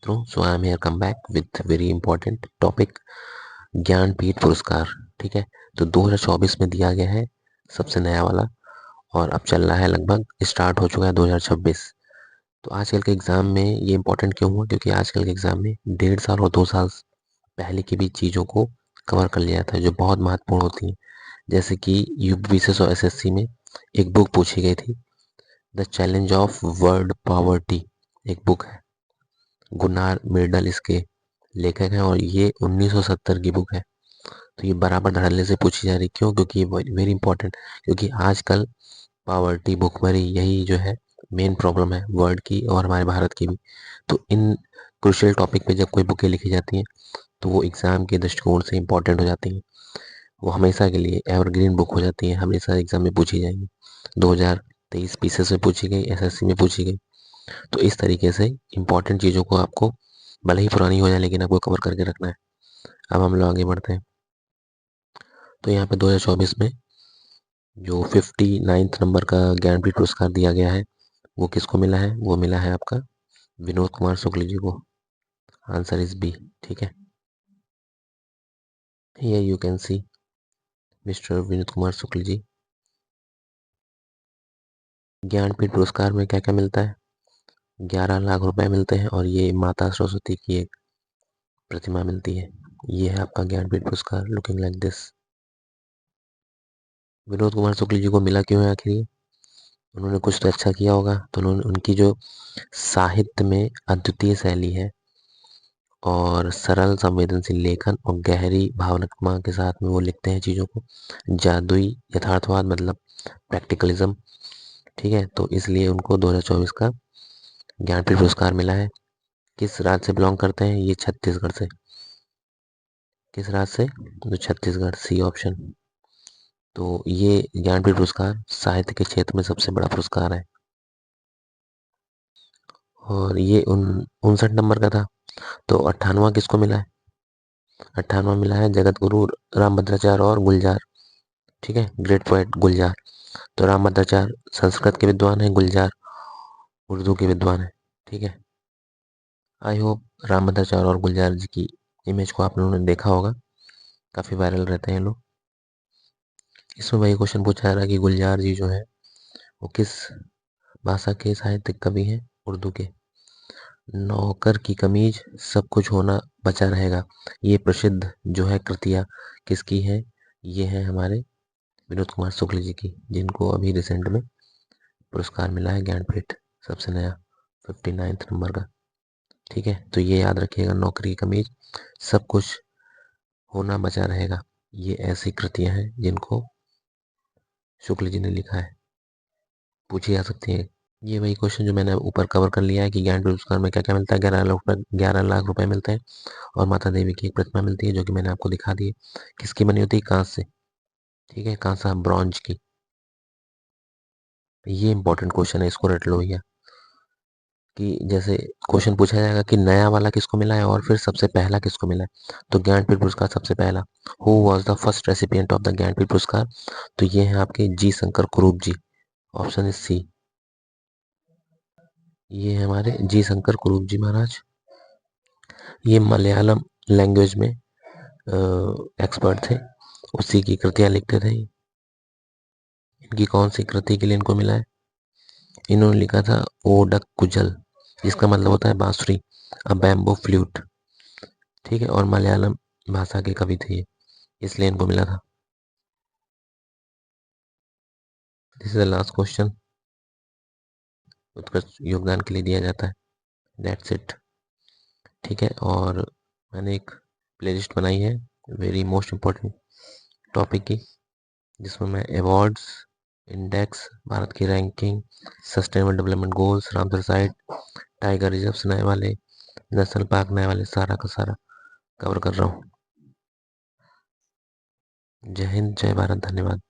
So I am here come back with very important topic, Jnanpith पुरस्कार। ठीक है, तो 2024 में दिया गया है सबसे नया वाला, और अब चल रहा है, लगभग स्टार्ट हो चुका है 2026। तो आजकल के एग्ज़ाम में ये इंपॉर्टेंट क्यों हुआ? क्योंकि आजकल के एग्ज़ाम में 1.5 साल और 2 साल पहले की भी चीज़ों को कवर कर लिया जाता है जो बहुत महत्वपूर्ण होती हैं। जैसे कि यूपीएससी और एसएससी में एक बुक पूछी गई थी, the challenge of world poverty. एक बुक है, गुनार मिर्डल इसके लेखक हैं, और ये 1970 की बुक है। तो ये बराबर धड़ल्ले से पूछी जा रही, क्यों? क्योंकि ये वेरी इंपॉर्टेंट, क्योंकि आजकल पॉवर्टी, भुखमरी, यही जो है मेन प्रॉब्लम है वर्ल्ड की और हमारे भारत की भी। तो इन क्रुशियल टॉपिक पे जब कोई बुकें लिखी जाती हैं तो वो एग्ज़ाम के दृष्टिकोण से इंपॉर्टेंट हो जाती हैं। वो हमेशा के लिए एवरग्रीन बुक हो जाती है, हमेशा एग्ज़ाम में पूछी जाएंगी। 2023 पीसेस में पूछी गई, एसएससी में पूछी गई। तो इस तरीके से इंपॉर्टेंट चीज़ों को आपको भले ही पुरानी हो जाए लेकिन आपको कवर करके रखना है। अब हम लोग आगे बढ़ते हैं। तो यहाँ पे 2024 में जो 59 नंबर का ज्ञानपीठ पुरस्कार दिया गया है वो किसको मिला है? वो मिला है आपका विनोद कुमार शुक्ल जी को। Answer is B. ठीक है, here you can see mister Vinod Kumar Shukla ji. Jnanpith पुरस्कार में क्या क्या मिलता है? 11 लाख रुपए मिलते हैं, और ये माता सरस्वती की एक प्रतिमा मिलती है। ये है आपका ज्ञानपीठ पुरस्कार, looking like this. Vinod Kumar Shukla ji को मिला क्यों है आखिर? उन्होंने कुछ तो अच्छा किया होगा। तो उन्होंने, उनकी जो साहित्य में अद्वितीय शैली है और सरल संवेदनशील लेखन और गहरी भावनात्मक के साथ में वो लिखते हैं चीज़ों को, जादुई यथार्थवाद मतलब प्रैक्टिकलिज्म। ठीक है, तो इसलिए उनको 2024 का ज्ञानपीठ पुरस्कार मिला है। किस राज्य से बिलोंग करते हैं? ये छत्तीसगढ़ से। किस राज्य से? तो छत्तीसगढ़, सी ऑप्शन। तो ये ज्ञानपीठ पुरस्कार साहित्य के क्षेत्र में सबसे बड़ा पुरस्कार है, और ये 59 नंबर का था। तो 98वां किसको मिला है? 98वां मिला है जगत गुरु रामभद्राचार्य और गुलजार। ठीक है, ग्रेट पोएट गुलजार। तो रामभद्राचार्य संस्कृत के विद्वान है, गुलजार उर्दू के विद्वान है। ठीक है, आई होप रामभद्राचार्य और गुलजार जी की इमेज को आप लोगों ने देखा होगा, काफ़ी वायरल रहते हैं लोग। इसमें वही क्वेश्चन पूछा जा रहा है कि गुलजार जी जो है वो किस भाषा के साहित्यिक कवि हैं? उर्दू के। नौकर की कमीज, सब कुछ होना बचा रहेगा, ये प्रसिद्ध जो है कृतियाँ किसकी है? ये है हमारे विनोद कुमार शुक्ल जी की, जिनको अभी रिसेंट में पुरस्कार मिला है ज्ञानपीठ, सबसे नया 59 नंबर का। ठीक है, तो ये याद रखिएगा, नौकरी की कमीज, सब कुछ होना बचा रहेगा, ये ऐसी कृतियां हैं जिनको शुक्ल जी ने लिखा है, पूछी जा सकती है। ये वही क्वेश्चन जो मैंने ऊपर कवर कर लिया है कि ज्ञानपीठ पुरस्कार में क्या क्या मिलता है। 11 लाख रुपए मिलते हैं, और माता देवी की एक प्रतिमा मिलती है जो कि मैंने आपको दिखा दी है। किसकी बनी होती है? कांच से। ठीक है, कांसा ब्रॉन्ज की। ये इंपॉर्टेंट क्वेश्चन है, इसको रट लो भैया। कि जैसे क्वेश्चन पूछा जाएगा कि नया वाला किसको मिला है और फिर सबसे पहला किसको मिला है, तो ज्ञानपीठ पुरस्कार सबसे पहला, who was the first recipient of the Jnanpith पुरस्कार? तो ये है आपके जी शंकर कुरूप जी। ऑप्शन इज सी। ये है हमारे जी शंकर कुरूप जी महाराज। ये मलयालम लैंग्वेज में एक्सपर्ट थे, उसी की कृतियां लिखते थे। इनकी कौन सी कृति के लिए इनको मिला है? इन्होंने लिखा था ओडक कुजल, जिसका मतलब होता है बांसुरी, अ बैम्बो फ्लूट। ठीक है, और मलयालम भाषा के कवि थे ये, इसलिए इनको मिला था। This is the last question, उत्कृष्ट योगदान के लिए दिया जाता है। That's it. ठीक है, और मैंने एक प्लेलिस्ट बनाई है वेरी मोस्ट इम्पोर्टेंट टॉपिक की, जिसमें मैं अवार्ड्स, इंडेक्स, भारत की ranking, sustainable development goals, Ramsar site, tiger reserve नए वाले, नेशनल पार्क नए वाले, सारा का सारा कवर कर रहा हूँ। जय हिंद, जय भारत, धन्यवाद।